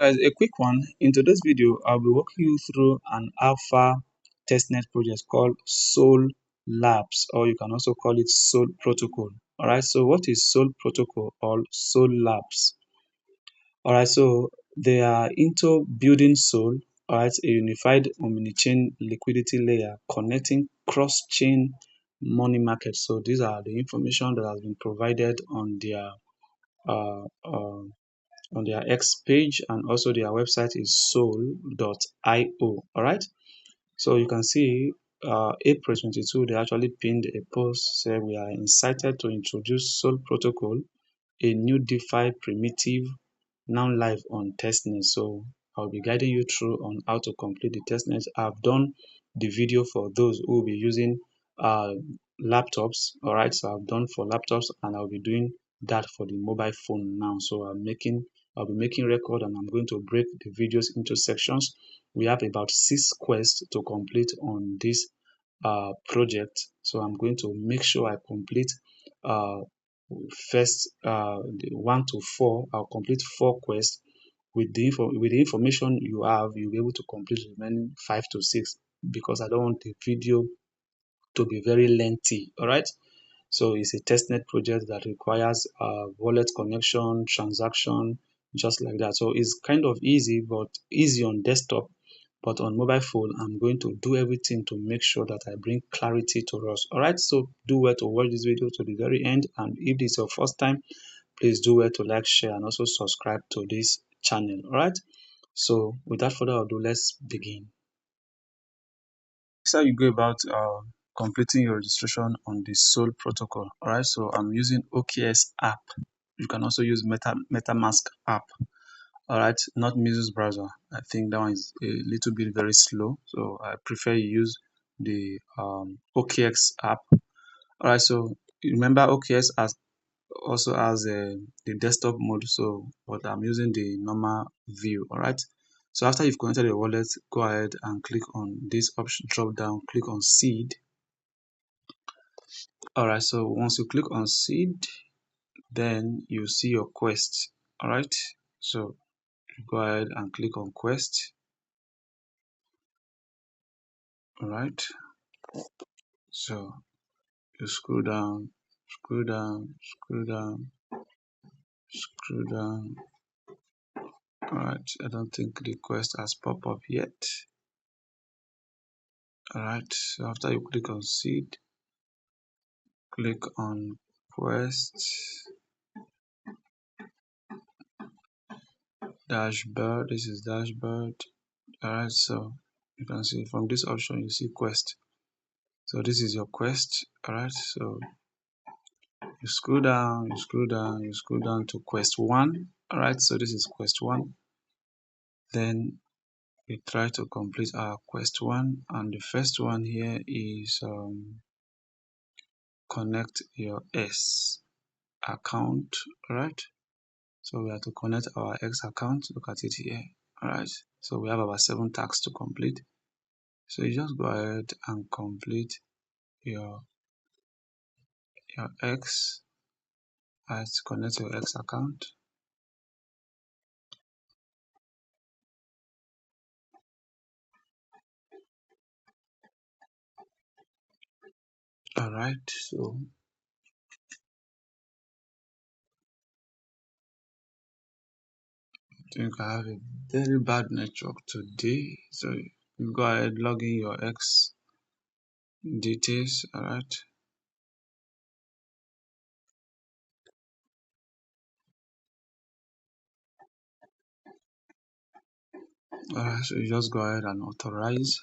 As a quick one, in today's video, I'll be walking you through an alpha testnet project called Soul Labs, or you can also call it Soul Protocol. All right, so what is Soul Protocol or Soul Labs? All right, so they are into building Soul, all right, a unified omni-chain liquidity layer connecting cross-chain money markets. So these are the information that has been provided uh, uh, on their X page, and also their website is soul.io. All right. So you can see April 22, they actually pinned a post saying we are excited to introduce Soul Protocol, a new DeFi primitive now live on testnet. So I'll be guiding you through on how to complete the testnet. I've done the video for those who will be using uh, laptops. All right, so I've done for laptops, and I'll be doing that for the mobile phone now. So I'll be making record, and I'm going to break the videos into sections. We have about 6 quests to complete on this project. So I'm going to make sure I complete uh, first 1 to 4. I'll complete 4 quests. With the information you have, you'll be able to complete the remaining 5 to 6, because I don't want the video to be very lengthy. All right. So it's a testnet project that requires wallet connection, transaction, just like that. So it's kind of easy, but easy on desktop. But on mobile phone, I'm going to do everything to make sure that I bring clarity to us. All right. So do well to watch this video to the very end. And if this is your first time, please do well to like, share, and also subscribe to this channel. All right. So without further ado, let's begin. This is how you go about completing your registration on the Soul protocol. All right, so I'm using OKS app. You can also use MetaMask app. All right, not Mesos browser. I think that one is a little bit very slow, so I prefer you use the OKX app. All right, so remember OKS also has the desktop mode, so but I'm using the normal view. All right, so after you've connected your wallet, go ahead and click on this option drop down, click on seed. All right, so once you click on seed, then you see your quest. All right, so go ahead and click on quest. All right, so you scroll down, scroll down, scroll down, scroll down. All right, I don't think the quest has popped up yet. All right, so after you click on seed, click on quest, dashboard. This is dashboard. All right, so you can see from this option you see quest. So this is your quest. All right, so you scroll down, you scroll down, you scroll down to quest 1. All right, so this is quest 1. Then we try to complete our quest 1, and the first one here is connect your S account. All right, so we have to connect our X account. Look at it here. All right, so we have about 7 tasks to complete. So you just go ahead and complete your X. As connect your X account. All right, so I think I have a very bad network today, so you go ahead, log in your X details. All right, so you just go ahead and authorize.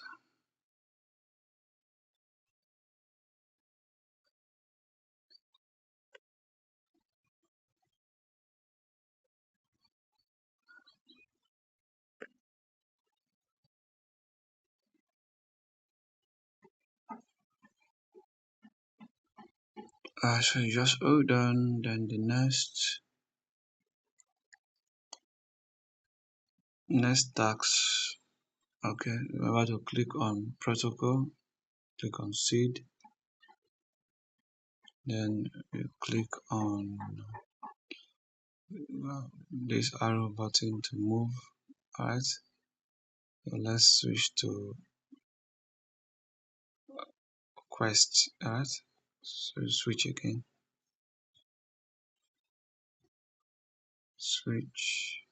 So you just hold on, then the next task. Okay, remember to click on protocol, click on seed, then you click on this arrow button to move. Alright, so let's switch to Quest. Alright, so switch again. Switch.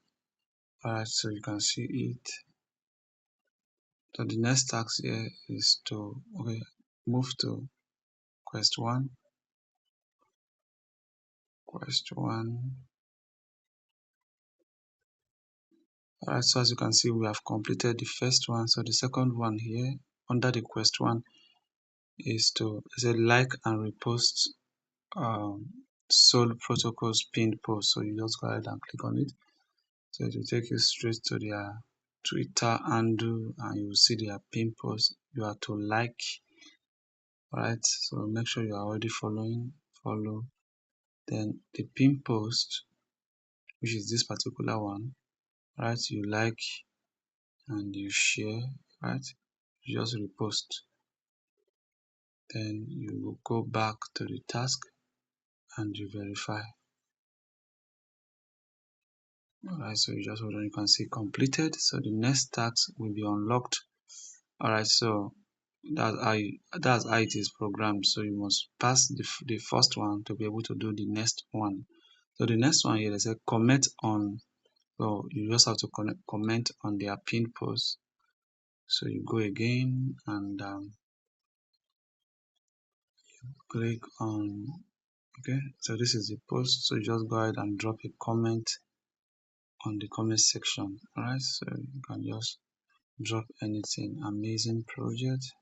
Alright, so you can see it. So the next task here is to move to Quest 1. Quest 1. Alright, so as you can see, we have completed the first one. So the second one here under the Quest 1 is to say like and repost Soul Protocol's pinned post. So you just go ahead and click on it. So it will take you straight to their Twitter handle, and you will see their pinned post. You have to like. Alright, so make sure you are already following. Follow. Then the pinned post, which is this particular one, right? You like and you share, right? You just repost. Then you will go back to the task and you verify. Alright, so you just hold on, you can see completed. So the next task will be unlocked. Alright, so that's how it is programmed. So you must pass the first one to be able to do the next one. So the next one here, they say comment on. So you just have to comment on their pinned post. So you go again and click on, okay, so this is the post. So you just go ahead and drop a comment on the comment section. Alright, so you can just drop anything. Amazing project.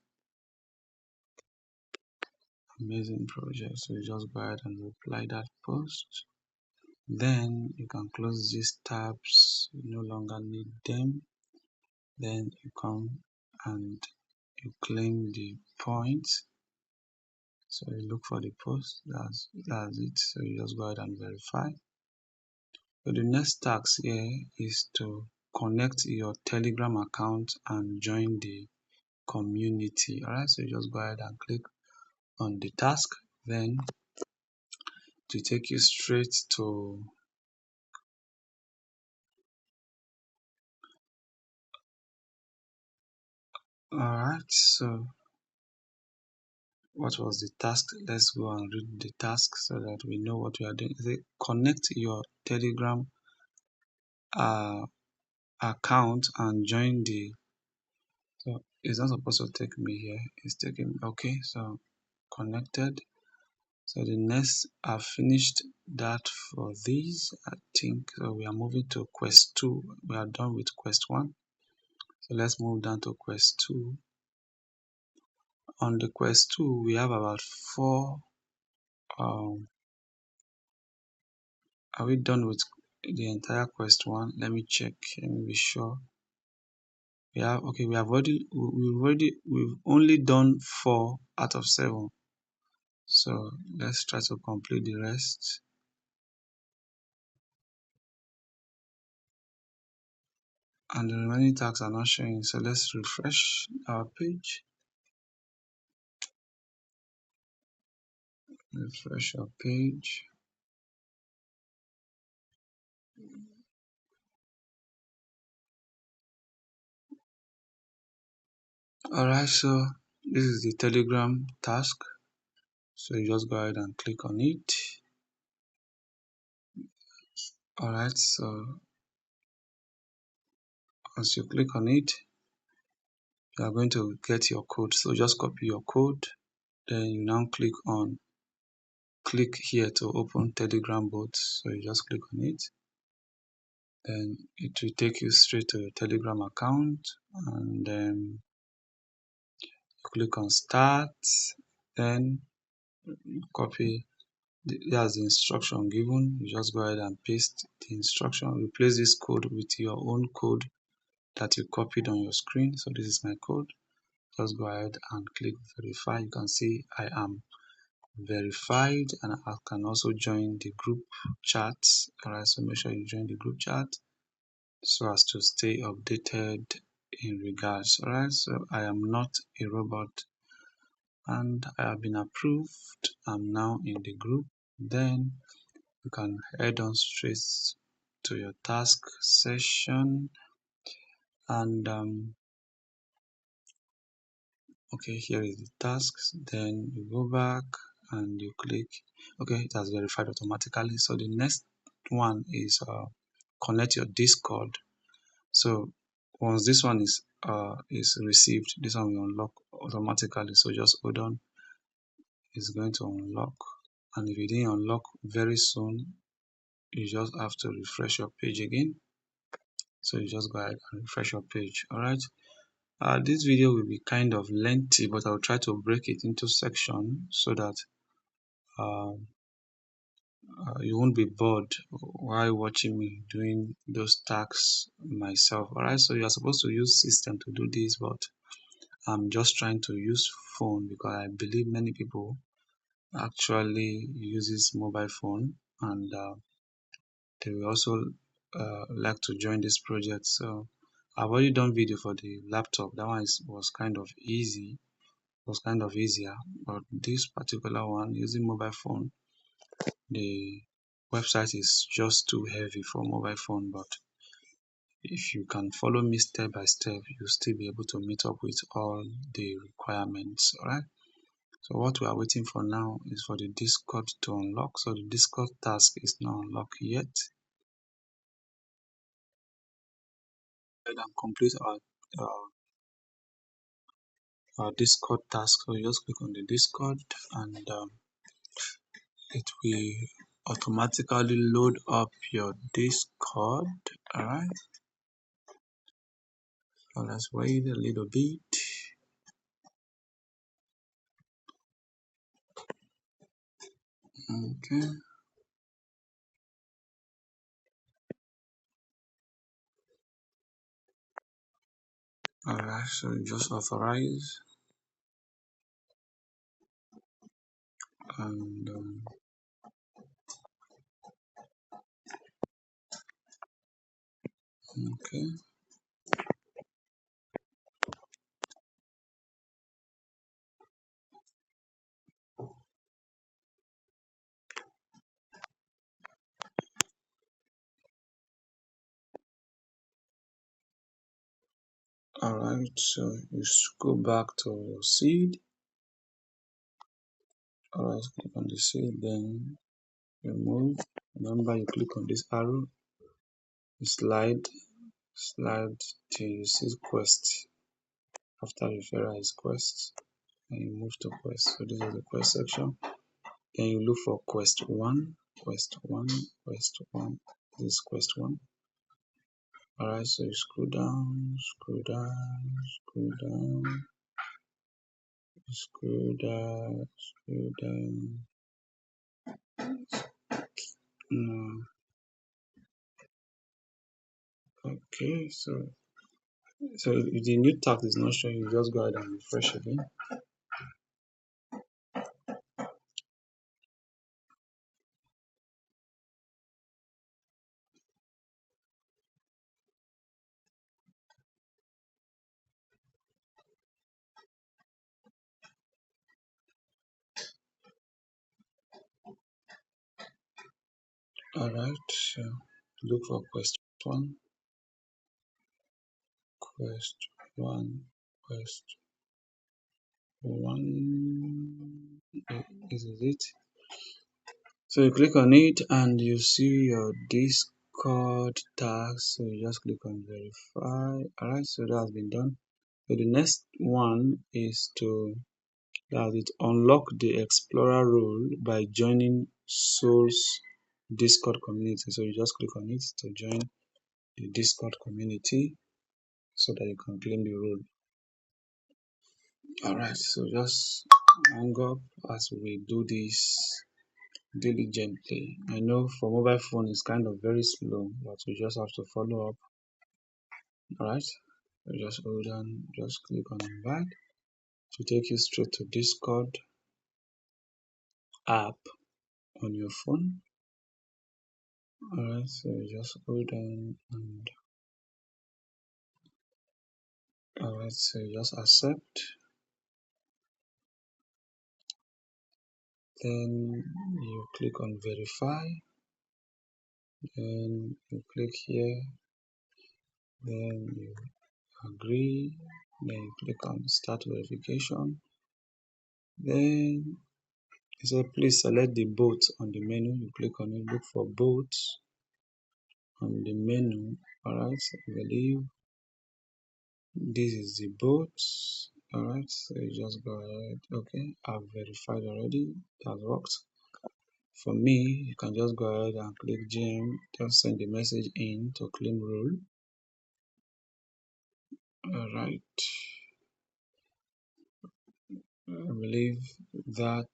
Amazing project. So you just go ahead and reply that post. Then you can close these tabs. You no longer need them. Then you come and you claim the points. So you look for the post. That's it. So you just go ahead and verify. So the next task here is to connect your Telegram account and join the community. Alright, so you just go ahead and click on the task. Then to take you straight to alright, so what was the task? Let's go and read the task so that we know what we are doing. They connect your Telegram account and join the. So it's not supposed to take me here. It's taking me. Okay, so connected. So the next, I've finished that for these. I think so. We are moving to Quest 2. We are done with Quest 1. So let's move down to Quest 2. On the Quest 2, we have about 4. Are we done with the entire Quest 1? Let me check. Let me be sure. We have we've only done 4 out of 7. So let's try to complete the rest. And the remaining tasks are not showing. So let's refresh our page. Refresh our page. Alright, so this is the Telegram task. So you just go ahead and click on it. Alright, so once you click on it, you are going to get your code. So just copy your code. Then you now click here to open Telegram bot. So you just click on it. Then it will take you straight to your Telegram account, and then click on start. Then you copy. That's the instruction given. You just go ahead and paste the instruction. Replace this code with your own code that you copied on your screen. So this is my code. Just go ahead and click verify. You can see I am verified, and I can also join the group chat. Alright, so make sure you join the group chat so as to stay updated in regards. Alright, so I am not a robot and I have been approved. I'm now in the group. Then you can head on straight to your task session. and okay, here is the tasks. Then you go back and you click. Okay, it has verified automatically. So the next one is connect your Discord. So once this one is received, this one will unlock automatically. So just hold on, it's going to unlock. And if it didn't unlock very soon, you just have to refresh your page again. So you just go ahead and refresh your page. All right. This video will be kind of lengthy, but I'll try to break it into sections so that uh, you won't be bored while watching me doing those tasks myself. All right. So you are supposed to use system to do this, but I'm just trying to use phone because I believe many people actually uses mobile phone, and they will also like to join this project. So I've already done video for the laptop. That one was kind of easy, was kind of easier. But this particular one, using mobile phone, the website is just too heavy for mobile phone. But if you can follow me step by step, you'll still be able to meet up with all the requirements. All right. So what we are waiting for now is for the Discord to unlock. So the Discord task is not unlocked yet. And complete our Discord task. So you just click on the Discord, and it will automatically load up your Discord. Alright. So let's wait a little bit. Okay. Alright, so just authorize, and okay. Alright, so you go back to seed. Alright, click on the seed, then you move. Remember, you click on this arrow, you slide till you see quest. After referral is quest, and you move to quest. So this is the quest section. Then you look for quest one, quest one, quest one. This is quest one. Alright, so you scroll down, scroll down, scroll down, scroll down, scroll down. No. Okay, so if the new task is not showing, you just go ahead and refresh again. Alright, so look for quest one, quest one, quest one. This is it. So you click on it and you see your Discord task. So you just click on verify. Alright, so that has been done. So the next one is to unlock the Explorer role by joining Soul's Discord community. So you just click on it to join the Discord community so that you can claim the role. Alright, so just hang up as we do this diligently. I know for mobile phone it's kind of very slow, but we just have to follow up. Alright, so just hold on, just click on invite to take you straight to Discord app on your phone. Alright, so just hold on, and alright, so just accept. Then you click on verify. Then you click here. Then you agree, then you click on start verification. Then it says please select the boat on the menu. You click on it, look for boat on the menu. Alright, so I believe this is the boat. Alright, so you just go ahead. Okay, I've verified already. That worked. For me, you can just go ahead and click GM, just send the message in to claim rule. Alright, I believe that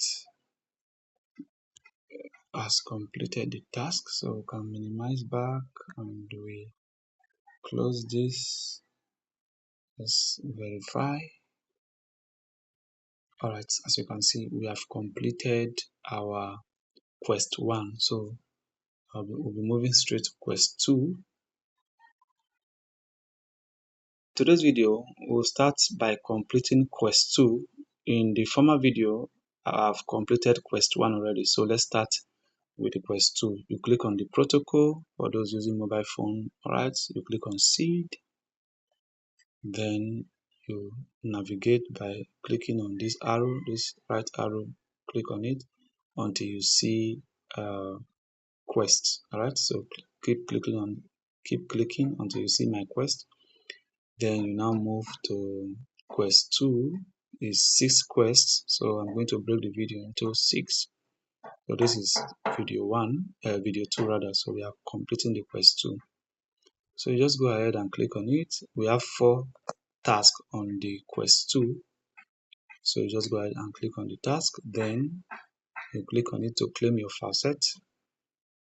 has completed the task, so we can minimize back and we close this. Let's verify. Alright, as you can see, we have completed our quest 1. So we'll be moving straight to quest 2. Today's video will start by completing quest 2. In the former video, I've completed quest 1 already. So let's start with the quest 2. You click on the protocol for those using mobile phone. Alright, you click on seed. Then you navigate by clicking on this arrow, this right arrow, click on it until you see quest. Alright, so keep clicking until you see my quest. Then you now move to quest 2 is 6 quests. So I'm going to break the video into 6. So this is video 2 rather. So we are completing the quest 2. So you just go ahead and click on it. We have 4 tasks on the quest 2. So you just go ahead and click on the task. Then you click on it to claim your facet.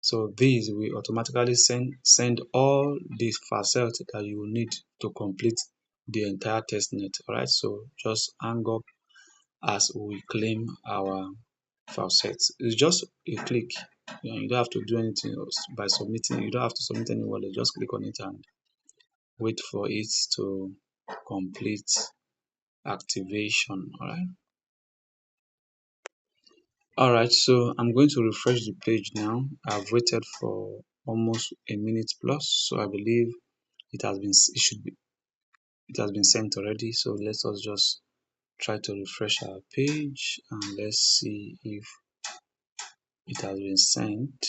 So these will automatically send all these facets that you will need to complete the entire testnet. Alright, so just hang up as we claim our facets. It's just a click. You don't have to do anything else by submitting. You don't have to submit any wallet. Just click on it and wait for it to complete activation. Alright, so I'm going to refresh the page now. I've waited for almost a minute plus, so I believe it has been sent already. So let us just try to refresh our page and let's see if it has been sent,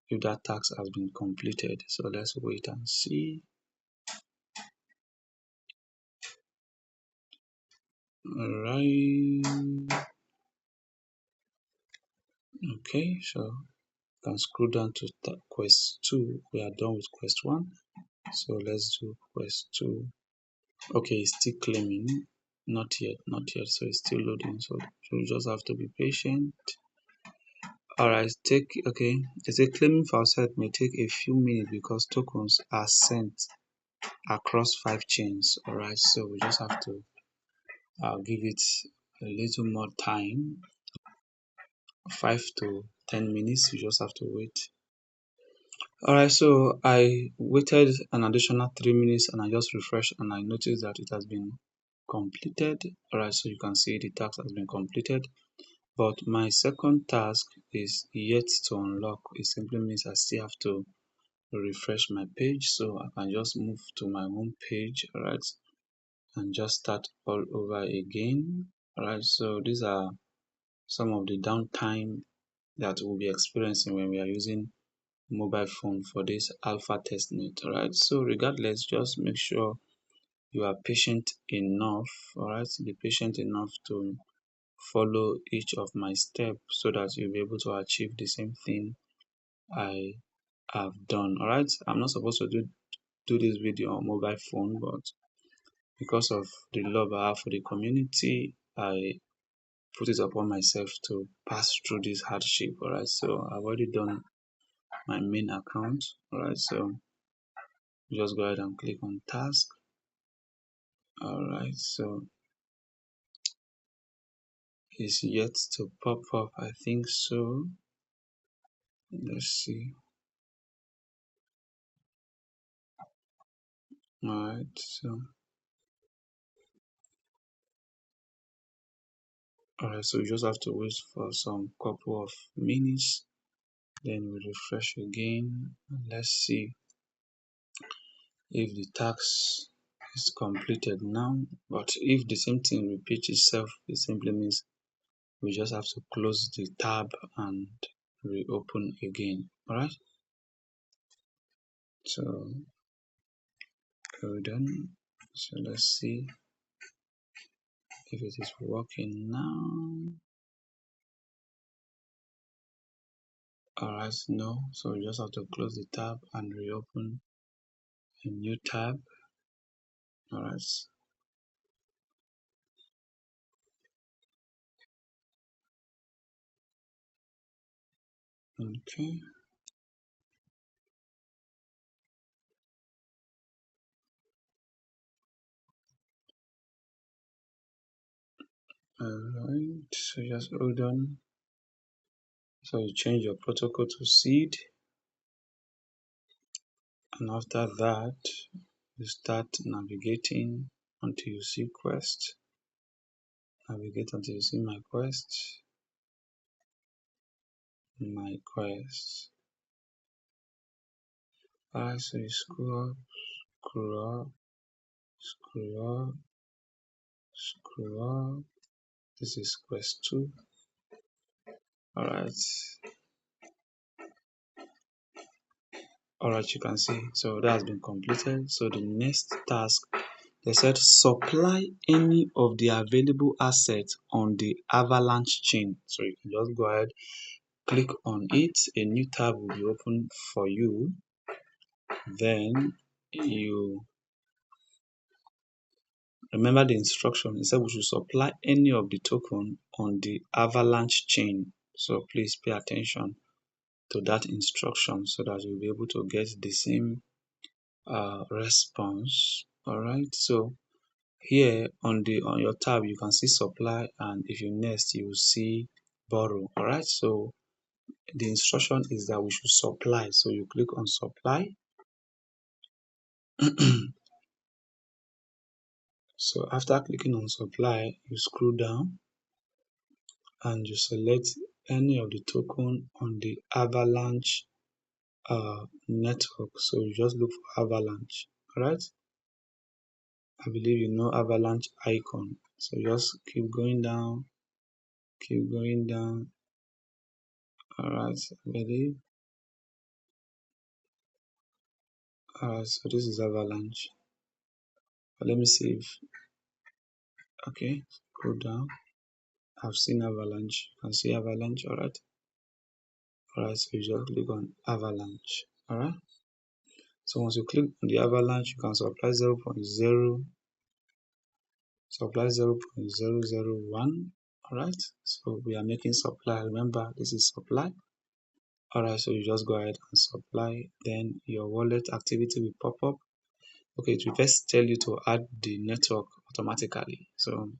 if that task has been completed. So let's wait and see. Alright, okay, so you can scroll down to quest 2. We are done with quest 1, so let's do quest 2. Okay, it's still claiming. Not yet, so it's still loading, so you just have to be patient. Alright, it's a claiming facet may take a few minutes because tokens are sent across 5 chains. Alright, so we just have to give it a little more time, 5 to 10 minutes. You just have to wait. Alright, so I waited an additional 3 minutes and I just refreshed and I noticed that it has been completed. Alright, so you can see the task has been completed, but my second task is yet to unlock. It simply means I still have to refresh my page, so I can just move to my home page. Alright, and just start all over again. Alright, so these are some of the downtime that we'll be experiencing when we are using mobile phone for this alpha testnet. Alright, so regardless, just make sure you are patient enough. Alright, be patient enough to follow each of my steps so that you'll be able to achieve the same thing I have done. Alright, I'm not supposed to do this video on mobile phone, but because of the love I have for the community, I put it upon myself to pass through this hardship. Alright, so I've already done my main account. Alright, so just go ahead and click on task. Alright, so it's yet to pop up. I think so. Let's see. Alright, so you just have to wait for some couple of minutes, then we refresh again and let's see if the task is completed now. But if the same thing repeats itself, it simply means we just have to close the tab and reopen again. Alright, so we're done. So let's see if it is working now. Alright, no, so we just have to close the tab and reopen a new tab. Alright, okay. Alright, so just hold on. So you change your protocol to seed, and after that you start navigating until you see quest. Navigate until you see my quest. Alright, so you scroll up, scroll up, scroll up, scroll up. This is quest 2. Alright. Alright, you can see. So that has been completed. So the next task, they said supply any of the available assets on the Avalanche chain. So you can just go ahead, click on it. A new tab will be open for you. Then you remember the instruction. It said we should supply any of the token on the Avalanche chain. So please pay attention to that instruction so that you'll be able to get the same response. All right. So here on your tab, you can see supply, and if you next, you will see borrow. All right. So the instruction is that we should supply. So you click on supply. So after clicking on supply, you scroll down and you select any of the token on the Avalanche network. So you just look for Avalanche. All right. I believe you know Avalanche icon. So just keep going down, keep going down. All right, I believe. So this is Avalanche. But let me see if, okay, go down. I've seen Avalanche. You can see Avalanche, all right. All right, so you just click on Avalanche, all right. So once you click on the Avalanche, you can supply 0.0, supply 0.001, all right. So we are making supply. Remember, this is supply. All right, so you just go ahead and supply. Then your wallet activity will pop up. Okay, it will first tell you to add the network automatically. So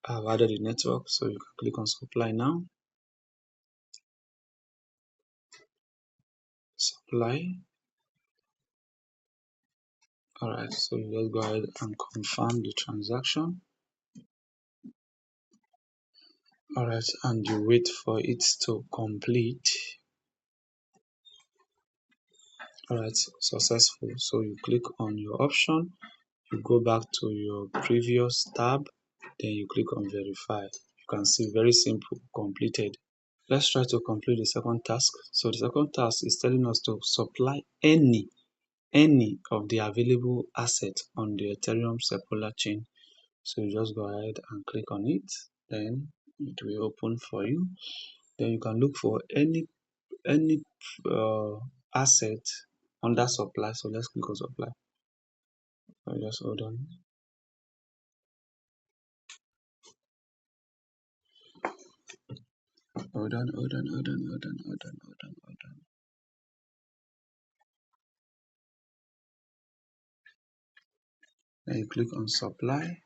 I've added the network, so you can click on supply now. Supply. All right, so you just go ahead and confirm the transaction. All right, and you wait for it to complete. All right, successful. So you click on your option, you go back to your previous tab, then you click on verify. You can see very simple, completed. Let's try to complete the second task. So the second task is telling us to supply any of the available assets on the Ethereum circular chain. So you just go ahead and click on it, then it will open for you. Then you can look for any asset under supply. So let's click on supply. So just hold on. Hold on, hold on, hold on, hold on, hold on, hold on, hold on. Then you click on supply.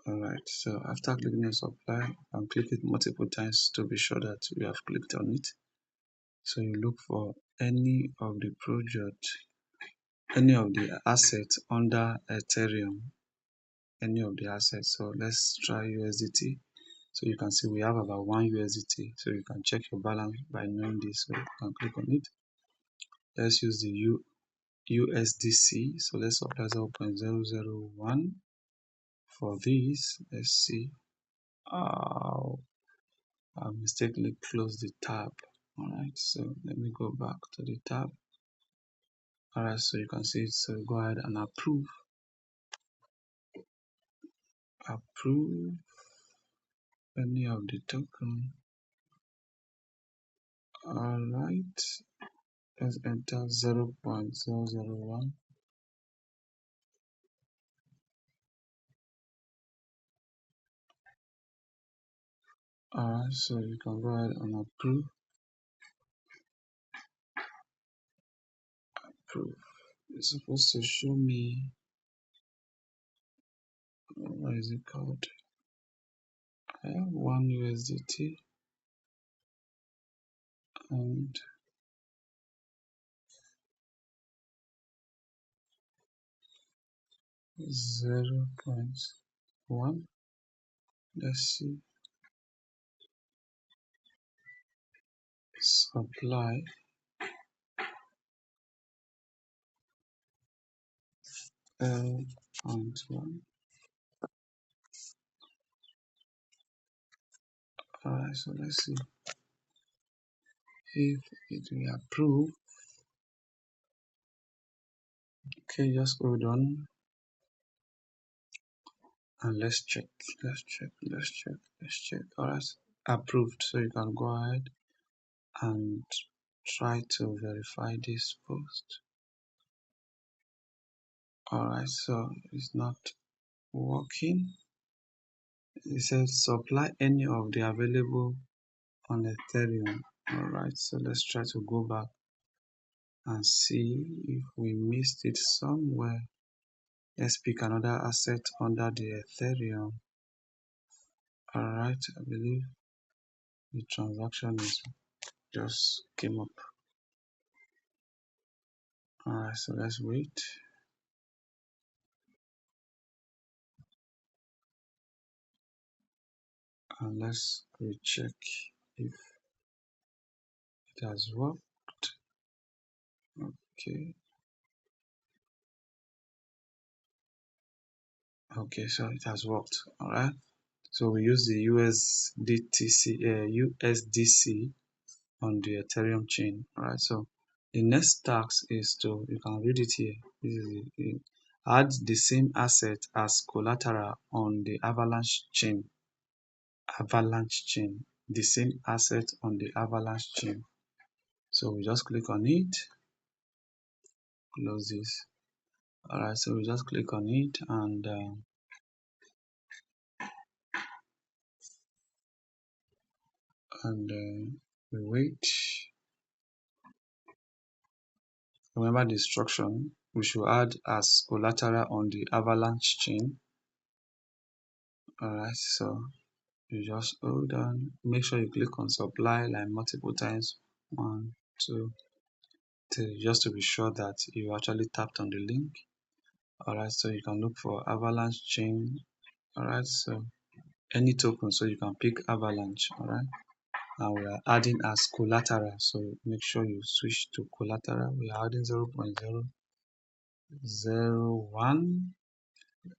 Alright, so after clicking on supply, I'll click it multiple times to be sure that we have clicked on it. So you look for any of the project, any of the assets under Ethereum, any of the assets. So let's try USDT. So you can see we have about 1 USDT. So you can check your balance by knowing this. So you can click on it. let's use the USDC. So let's apply 0.001 for this. Let's see. Oh, I mistakenly closed the tab. Alright, so let me go back to the tab. Alright, so you can see it. So go ahead and approve any of the token. Alright, let's enter 0.001. Alright, so you can go ahead and approve. It's supposed to show me, what is it called? I have 1 USDT and 0.1. Let's see. Supply L.1. Alright, so let's see if it will approve. Okay, just hold on and let's check. Alright, approved. So you can go ahead and try to verify this post. Alright, so it's not working. It says supply any of the available on Ethereum. Alright, so let's try to go back and see if we missed it somewhere. Let's pick another asset under the Ethereum. Alright, I believe the transaction is just came up. Alright, so let's wait. And let's recheck if it has worked. Okay, so it has worked. Alright. So we use the USDC on the Ethereum chain. Alright, so the next task is to, you can read it here. This is it. Add the same asset as collateral on the Avalanche chain. The same asset on the Avalanche chain. So we just click on it, close this. Alright, so we just click on it and we wait. Remember the instruction, we should add as collateral on the Avalanche chain. Alright, so you just hold on, make sure you click on supply like multiple times, 1, 2, 3, just to be sure that you actually tapped on the link. Alright, so you can look for Avalanche chain. Alright, so any token, so you can pick Avalanche. Alright, and we are adding as collateral, so make sure you switch to collateral. We are adding 0.001.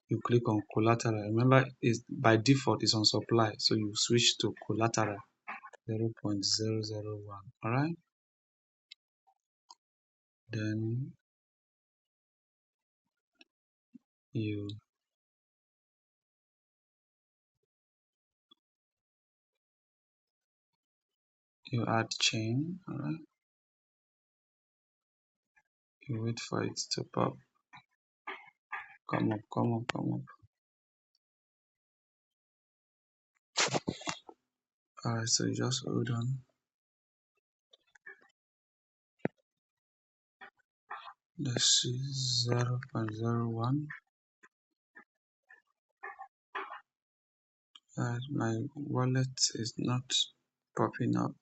You click on collateral. Remember, is by default is on supply, so you switch to collateral 0.001. All right, then you add chain. All right, you wait for it to pop. Come up. All right, so you just hold on. Let's see, 0.01. My wallet is not popping up.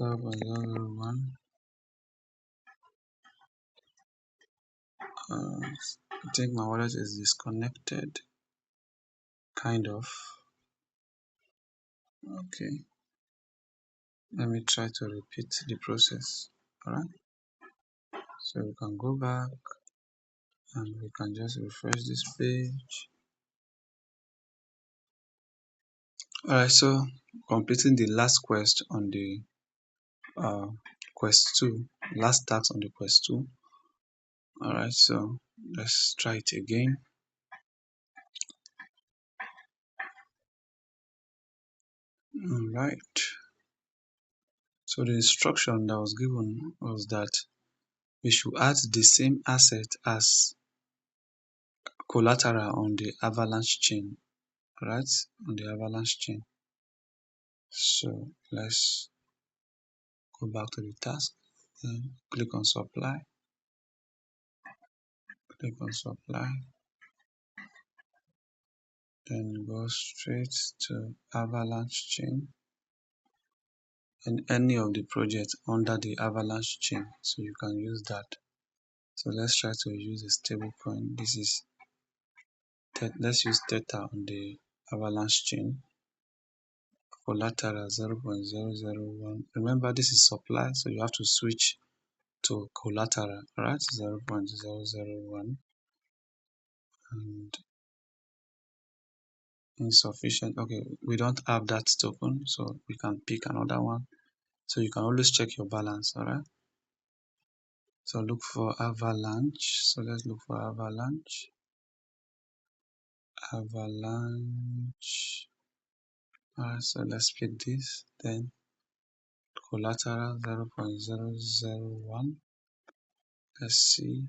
0.001. I think my wallet is disconnected. Kind of. Okay. Let me try to repeat the process. Alright, so we can go back and we can just refresh this page. Alright, so completing the last quest on the quest 2, last task on the quest 2. Alright, so let's try it again. Alright, so the instruction that was given was that we should add the same asset as collateral on the Avalanche chain. Alright, on the Avalanche chain. So let's go back to the task and click on supply. Click on supply. Then go straight to Avalanche chain and any of the projects under the Avalanche chain. So you can use that. So let's try to use a stable coin. This is let's use Theta on the Avalanche chain. Collateral 0.001. Remember, this is supply, so you have to switch to collateral, right? 0.001 and insufficient. Okay, we don't have that token, so we can pick another one. So you can always check your balance, all right? So look for Avalanche. So let's look for Avalanche. Avalanche. All right, so let's pick this. Then collateral 0.001. Let's see.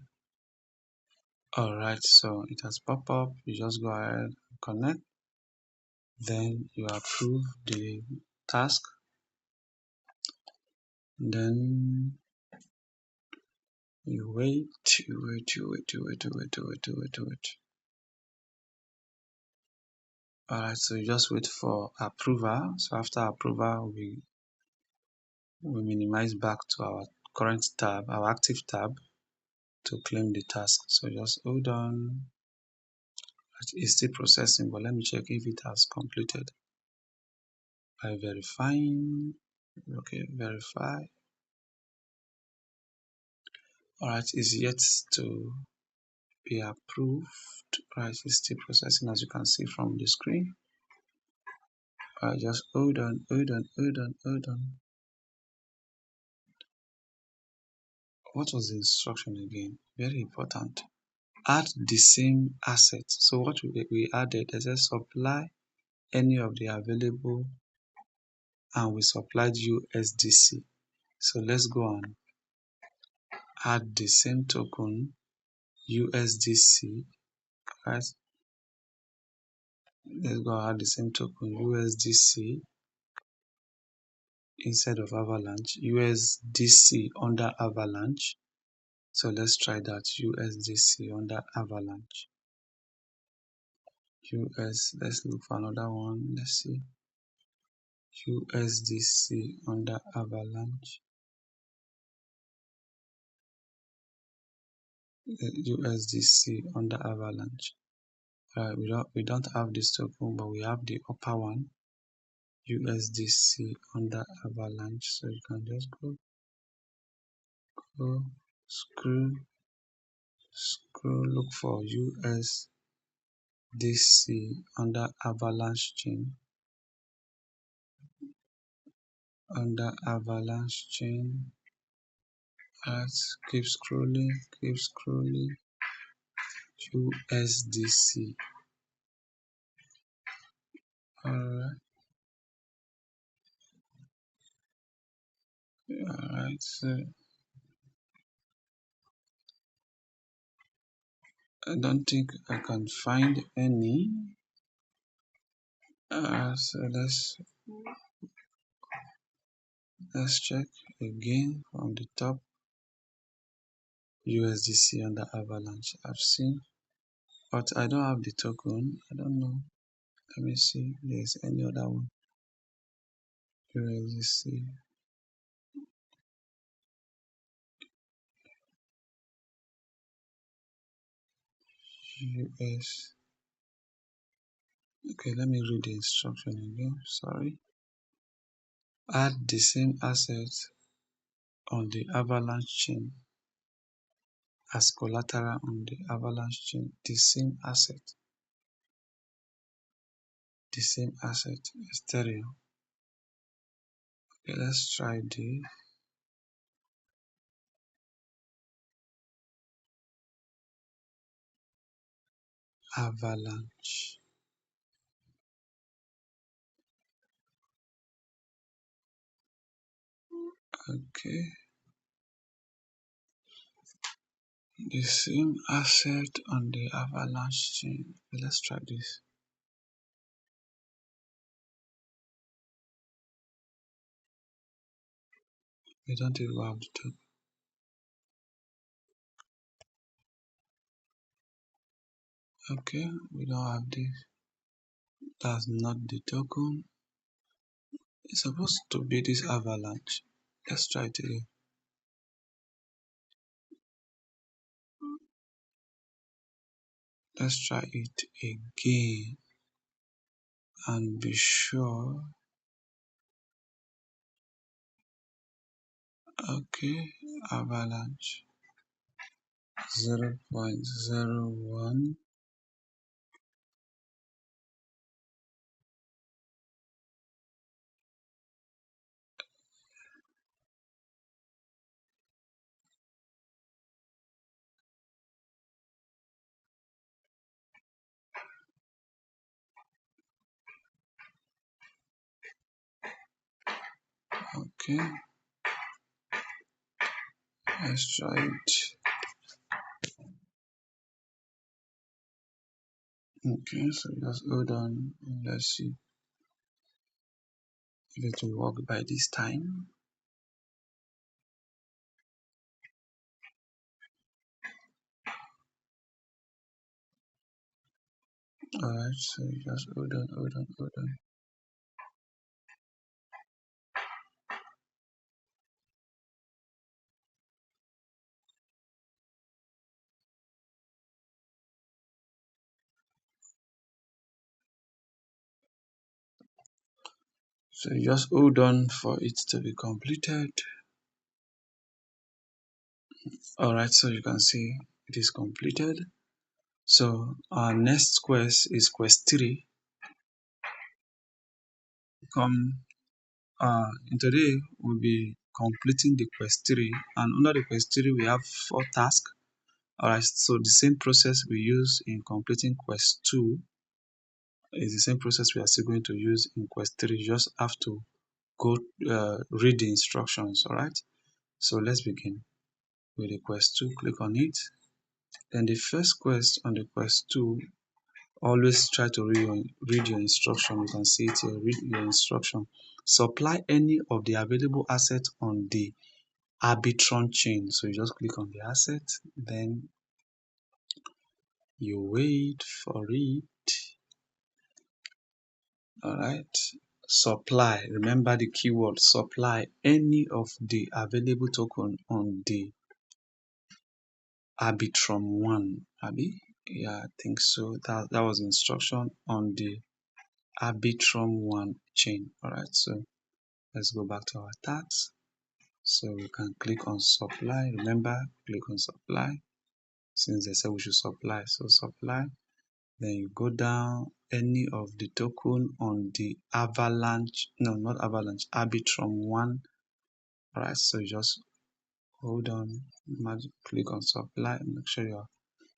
All right, so it has popped up. You just go ahead and connect. Then you approve the task. Then you wait. Alright, so you just wait for approval. So after approval, we minimize back to our current tab, our active tab, to claim the task. So just hold on. It's still processing, but let me check if it has completed by verifying. Okay, verify. Alright, it's yet to be approved. Right, it's still processing, as you can see from the screen. Just hold on. What was the instruction again? Very important. Add the same asset. So what we added, it says supply any of the available, and we supplied USDC. So let's go and add the same token USDC, right? Let's go and add the same token USDC instead of Avalanche, USDC under Avalanche. So let's try that, USDC under Avalanche. Let's look for another one. Let's see. USDC under Avalanche. USDC under Avalanche. We don't have this token, but we have the upper one. USDC under Avalanche. So you can just go scroll, look for USDC under Avalanche chain. Under Avalanche chain. Let's keep scrolling. USDC. Alright. So I don't think I can find any. So let's check again from the top. USDC under Avalanche. I've seen, but I don't have the token. I don't know. Let me see if there's any other one. USDC. US. Okay, let me read the instruction again. Sorry. add the same asset on the Avalanche chain as collateral on the Avalanche chain. The same asset, Ethereum. Okay, let's try the Avalanche. Okay, the same asset on the Avalanche chain. Okay, let's try this. We don't even have the token. Okay, we don't have this. That's not the token. It's supposed to be this Avalanche. Let's try it again. Let's try it again and be sure. Okay, Avalanche 0.01. Okay, let's try it. Okay, so just hold on and let's see if it will work by this time. Alright, so just hold on. So just hold on for it to be completed. Alright, so you can see it is completed. So our next quest is quest 3. In today we'll be completing the quest 3, and under the quest 3 we have 4 tasks. Alright, so the same process we use in completing quest 2 is the same process we are still going to use in quest 3. You just have to go read the instructions. Alright, so let's begin with the quest 2. Click on it. Then the first quest on the quest 2, always try to read your instruction. You can see it here. Read your instruction. Supply any of the available assets on the Arbitrum chain. So you just click on the asset, then you wait for it. Alright. Supply. Remember the keyword supply any of the available token on the Arbitrum 1. Abi? Yeah, I think so. That was instruction on the Arbitrum 1 chain. Alright, so let's go back to our tags. So we can click on supply. Remember, click on supply since they said we should supply. So supply. Then you go down any of the token on the Avalanche. No, not Avalanche. Arbitrum 1. Alright, so you just hold on. Click on supply. Make sure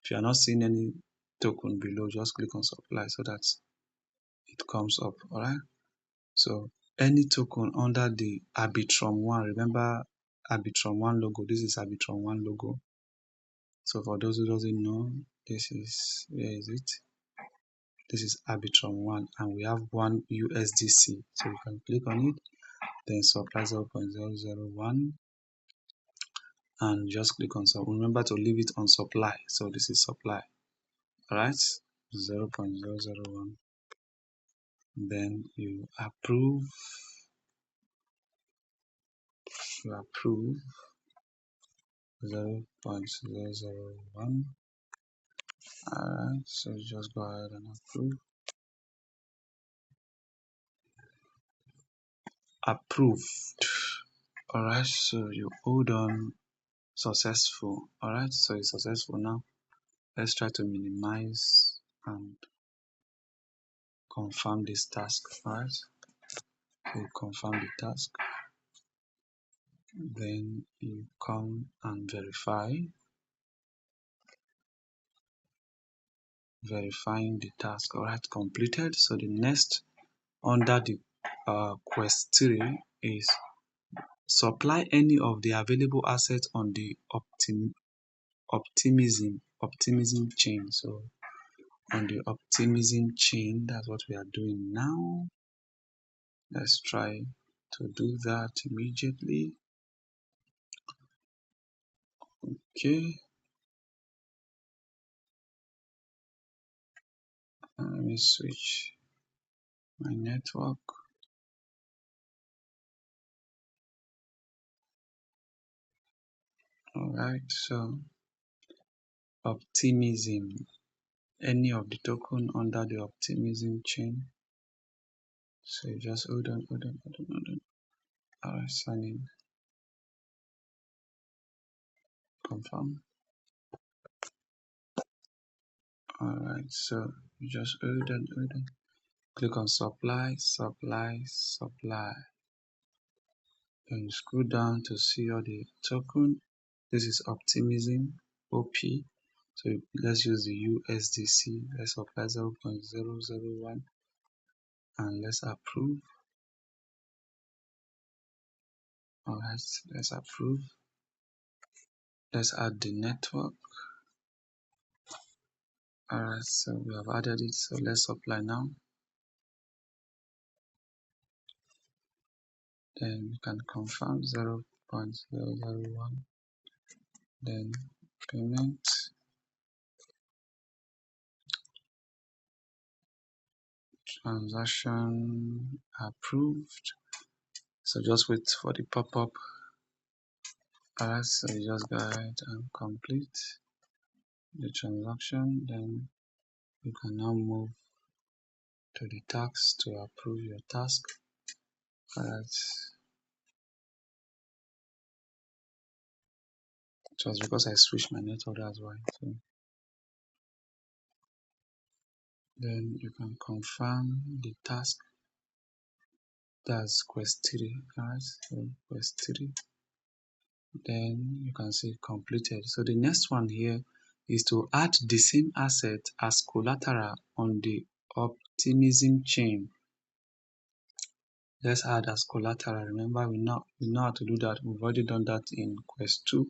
if you are not seeing any token below, just click on supply so that it comes up. Alright. So any token under the Arbitrum 1, remember Arbitrum 1 logo, this is Arbitrum 1 logo. So for those who doesn't know, this is, where is it? This is Arbitrum 1 and we have 1 USDC. So you can click on it, then supply 0.001 and just click on supply. Remember to leave it on supply. So this is supply. Alright, 0.001. Then you approve. You approve 0.001. Alright, so just go ahead and approve. approved. Alright, so you hold on successful. Alright, so it's successful now. Let's try to minimize and confirm this task. Alright, so you confirm the task, then you come and verifying the task. Alright, completed. So the next under the quest 3 is supply any of the available assets on the optimism chain. So on the optimism chain, that's what we are doing now. Let's try to do that immediately. Okay, let me switch my network. Alright, so optimism, any of the token under the optimism chain. So you just hold on. Alright, sign in, confirm. Alright, so you just hold on. Click on supply. Then you scroll down to see all the token. This is Optimism OP. So let's use the USDC. Let's apply 0.001 and let's approve. Alright, let's approve. Let's add the network. Alright, so we have added it. So let's apply now. Then you can confirm 0.001. Then payment. Transaction approved. So just wait for the pop-up. Alright, so you just go ahead and complete the transaction. Then you can now move to the task to approve your task. Alright, just because I switched my network, that's why. So then you can confirm the task. That's quest 3. Alright, so quest 3. Then you can see completed. So the next one here is to add the same asset as collateral on the optimism chain. Let's add as collateral. Remember, we know how to do that. We've already done that in quest 2.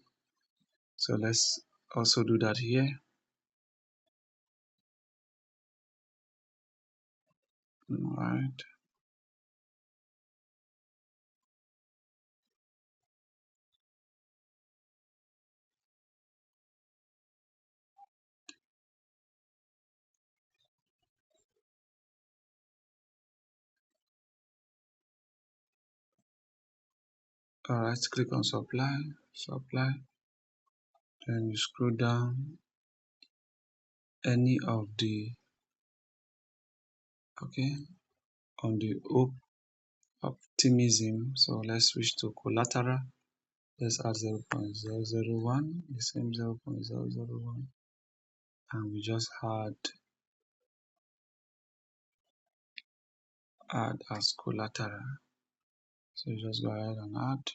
So let's also do that here. Alright. Alright, click on supply. Then you scroll down any of the on the optimism. So let's switch to collateral. Let's add 0.001, the same 0.001, and we just add as collateral. So you just go ahead and add,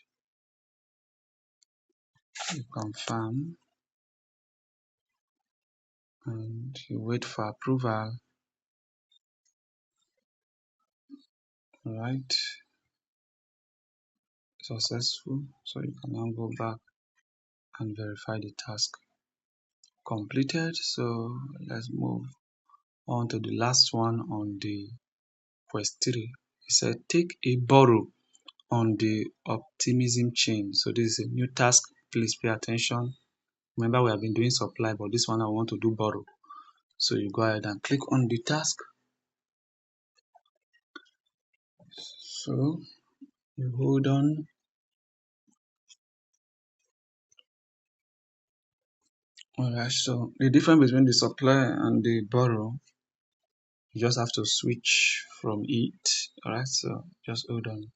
you confirm, and you wait for approval. Alright, successful. So you can now go back and verify the task completed. So let's move on to the last one on the quest 3. It said take a borrow on the optimism chain. So this is a new task. Please pay attention. Remember, we have been doing supply, but this one I want to do borrow. So you go ahead and click on the task. So you hold on. Alright, so the difference between the supply and the borrow, you just have to switch from it. Alright, so just hold on.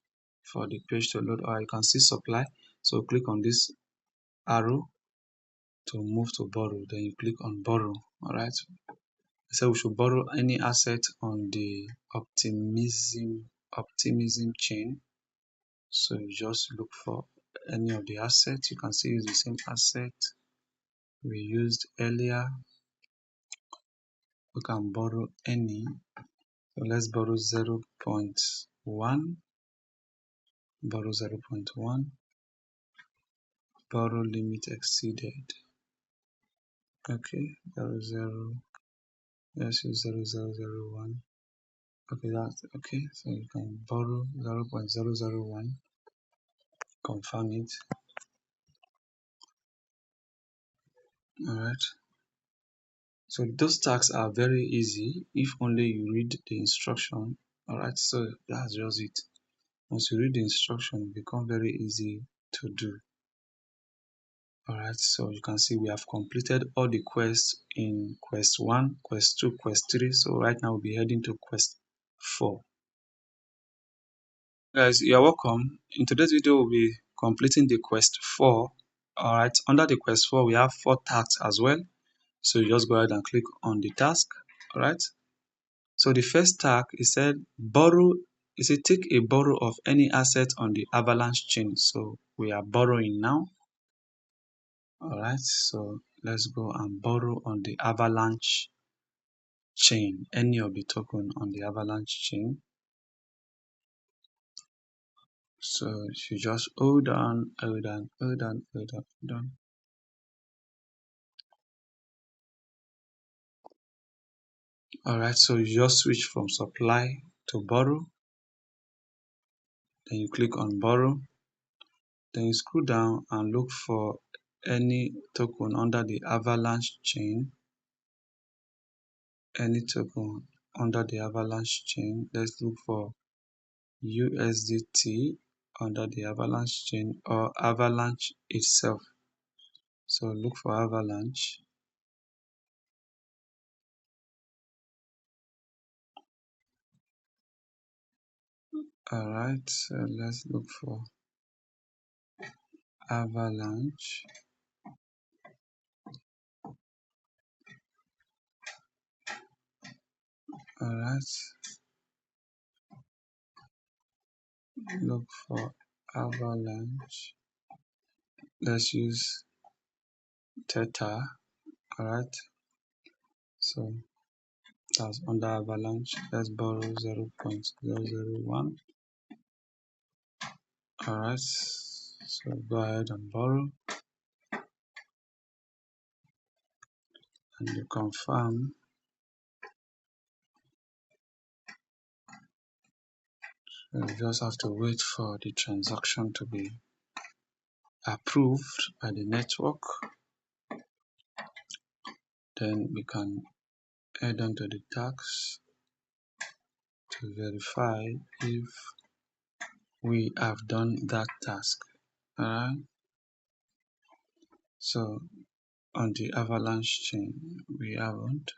for the page to load, or you can see supply. So click on this arrow to move to borrow, then you click on borrow. All right, so we should borrow any asset on the optimism chain. So you just look for any of the assets. You can see it's the same asset we used earlier. We can borrow any. So let's borrow 0.1, borrow 0.1, borrow limit exceeded. Okay, 0, let's use 0.001. Okay, that's okay. So you can borrow 0.001, confirm it. All right. So those tasks are very easy if only you read the instruction. All right. So that's just it. Once you read the instruction, it becomes very easy to do. All right. So you can see we have completed all the quests in quest 1, quest 2, quest 3. So right now we'll be heading to quest 4. Guys, you're welcome. In today's video, we'll be completing the quest 4. All right. Under the quest 4, we have 4 tasks as well. So you just go ahead and click on the task. All right. So the first task, it said borrow. It said take a borrow of any asset on the Avalanche chain. So we are borrowing now. All right. So let's go and borrow on the Avalanche chain. Any of the token on the Avalanche chain. So you just hold on, hold on, hold on, hold on, hold on. All right. So you just switch from supply to borrow. Then you click on borrow. Then you scroll down and look for any token under the Avalanche chain. Any token under the Avalanche chain. Let's look for USDT under the Avalanche chain or Avalanche itself. So look for Avalanche. Alright, so let's look for Avalanche. Alright, look for Avalanche. Let's use Theta. Alright, so that's under Avalanche. Let's borrow 0.001. Alright, so go ahead and borrow and you confirm. So you just have to wait for the transaction to be approved by the network. Then we can head on to the task to verify if we have done that task. Alright, so on the Avalanche chain we haven't.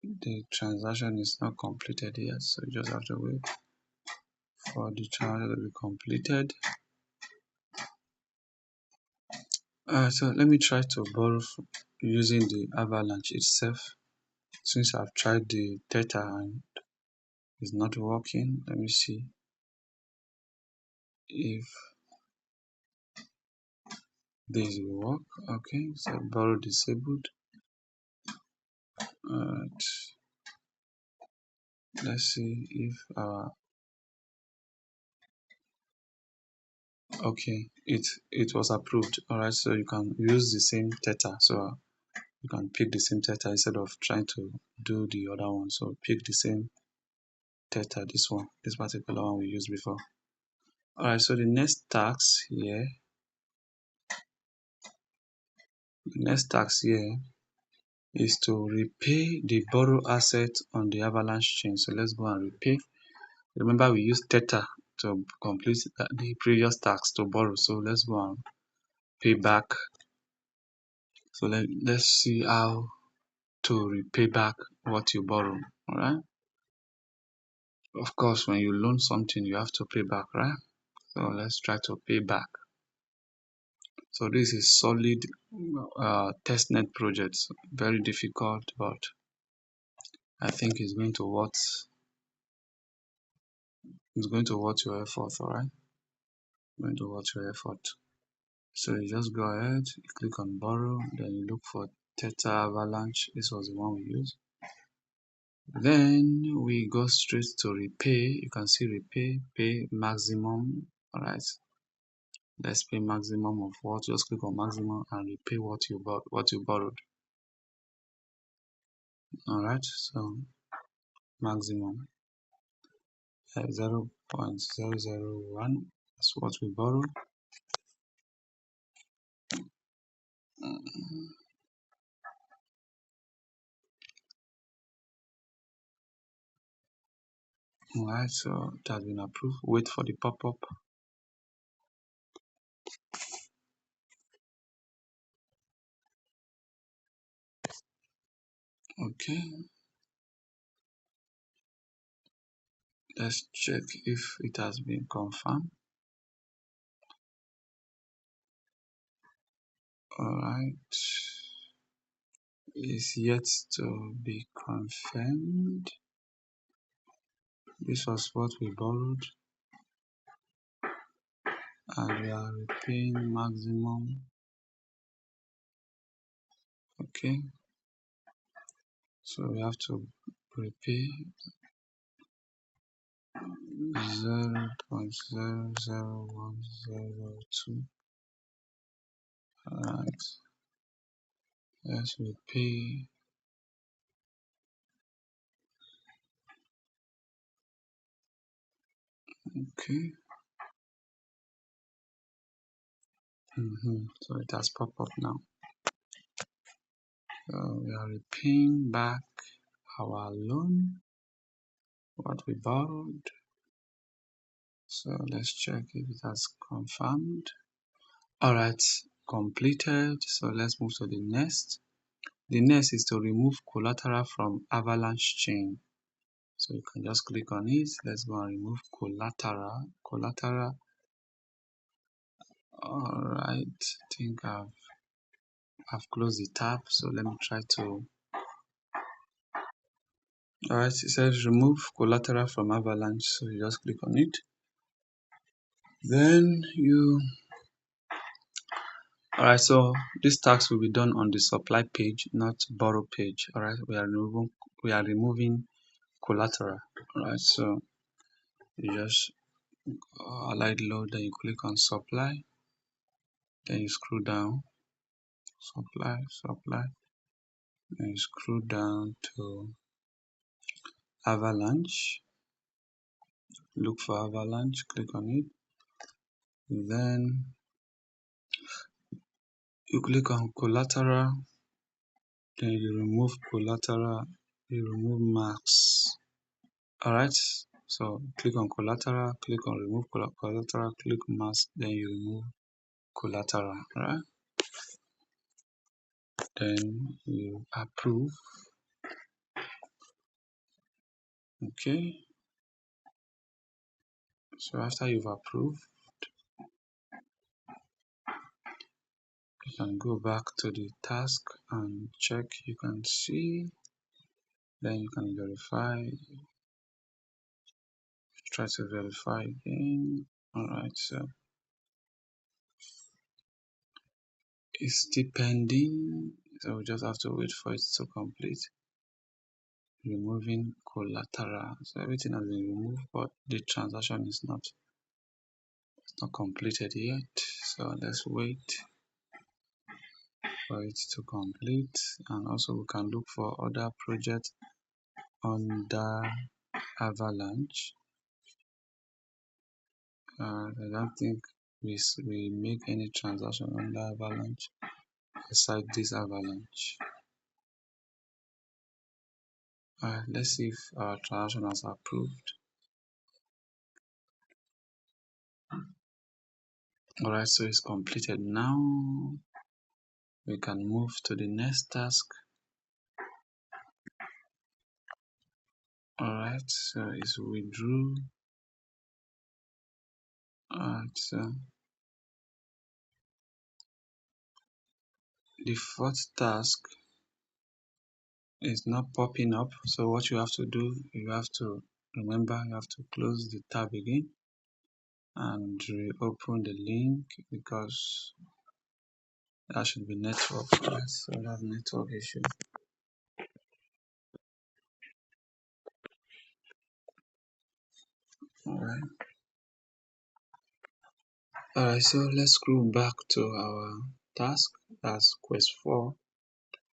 The transaction is not completed yet, so you just have to wait for the transaction to be completed. So let me try to borrow using the Avalanche itself. Since I've tried the Theta and it's not working, let me see if this will work. Okay, so borrow disabled. Alright, let's see if okay, it was approved. Alright, so you can use the same Theta. So you can pick the same Theta instead of trying to do the other one. So pick the same Theta, this one, this particular one we used before. Alright, so the next task here, is to repay the borrow asset on the Avalanche chain. So let's go and repay. Remember we used Theta to complete the previous task to borrow. So let's go and pay back. So let's see how to repay back what you borrow. All right. Of course, when you loan something, you have to pay back, right? So let's try to pay back. So this is solid testnet project. Very difficult, but I think it's going to worth your effort, alright? Going to worth your effort. So you just go ahead, you click on borrow, then you look for Theta Avalanche. This was the one we used. Then we go straight to repay. You can see repay, pay maximum. Alright. Let's pay maximum of what? Just click on maximum and repay what you borrowed. Alright, so maximum 0.001. That's what we borrow. Alright, so it has been approved. Wait for the pop-up. Okay, let's check if it has been confirmed. Alright, it's yet to be confirmed. This was what we borrowed, and we are repaying maximum. Okay, so we have to repay 0.00102. Alright, let's repay. Okay. So it has popped up now. So we are repaying back our loan, what we borrowed. So let's check if it has confirmed. Alright, completed. So let's move to the next. The next is to remove collateral from Avalanche chain. So you can just click on it. Let's go and remove collateral. Alright, I think I've closed the tab. So let me try to. Alright, it says remove collateral from Avalanche. So you just click on it. Then alright, so this task will be done on the supply page, not borrow page. Alright, we are removing collateral. Alright, so you just allied load, then you click on supply, then you scroll down, supply, then you scroll down to Avalanche. Look for Avalanche, click on it. Then you click on collateral, then you remove collateral, you remove max. Alright, so click on collateral, click on remove collateral, click mask, then you remove collateral. Right, then you approve. Okay, so after you've approved, you can go back to the task and check. You can see, then you can verify. Try to verify again. Alright, so it's still pending, so we just have to wait for it to complete. Removing collateral, so everything has been removed, but the transaction is not completed yet. So let's wait for it to complete, and also we can look for other projects under Avalanche. I don't think we make any transaction under Avalanche aside this Avalanche. Let's see if our transaction has approved. Alright, so it's completed. Now we can move to the next task. Alright, so it's withdrew. Alright, so the fourth task is not popping up. So what you have to do, you have to remember, you have to close the tab again and reopen the link, because that should be network. So that's network issue. Alright, so let's scroll back to our task. That's quest 4,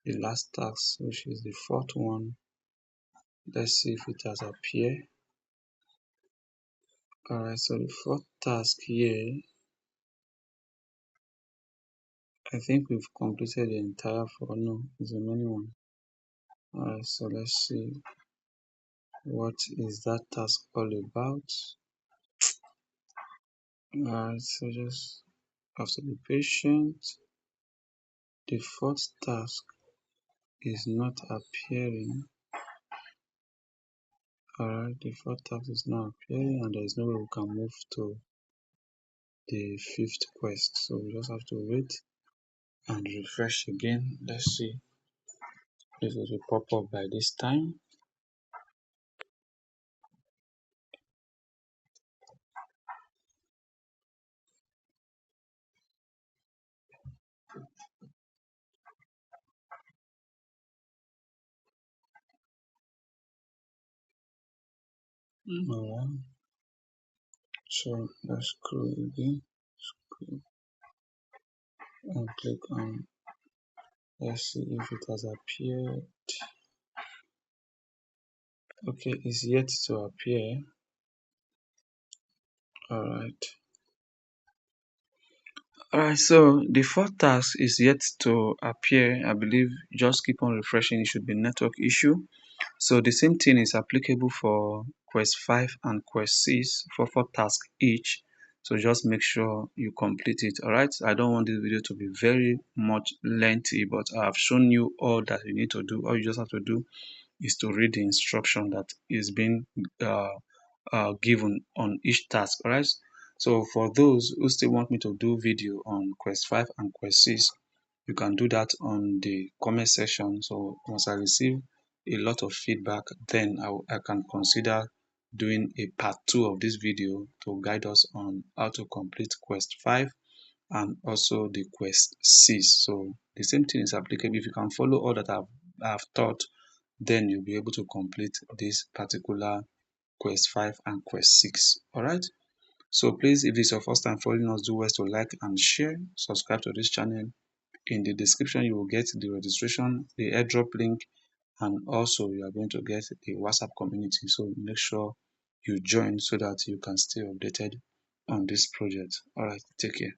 the last task, which is the fourth one. Let's see if it has appeared. Alright, so the fourth task here, I think we've completed the entire 4. No, it's a many one. Alright, so let's see what is that task all about. Alright, so just have to be patient. The fourth task is not appearing. Alright, the fourth task is not appearing, and there is no way we can move to the fifth quest. So we just have to wait and refresh again. Let's see if it will pop up by this time. Alright, so let's scroll again, scroll and click on. Let's see if it has appeared. Okay, it's yet to appear. Alright. Alright, so the fourth task is yet to appear. I believe just keep on refreshing. It should be network issue. So the same thing is applicable for quest 5 and quest 6 for 4 tasks each. So just make sure you complete it. Alright, I don't want this video to be very much lengthy, but I have shown you all that you need to do. All you just have to do is to read the instruction that is being given on each task. Alright, so for those who still want me to do video on quest 5 and quest 6, you can do that on the comment section. So once I receive a lot of feedback, then I can consider doing a part 2 of this video to guide us on how to complete quest 5 and also the quest 6. So the same thing is applicable. If you can follow all that I've taught, then you'll be able to complete this particular quest 5 and quest 6. Alright, so please, if it's your first time following us, do well to like and share, subscribe to this channel. In the description you will get the registration, the airdrop link, and also you are going to get the WhatsApp community. So make sure you join so that you can stay updated on this project. Alright, take care.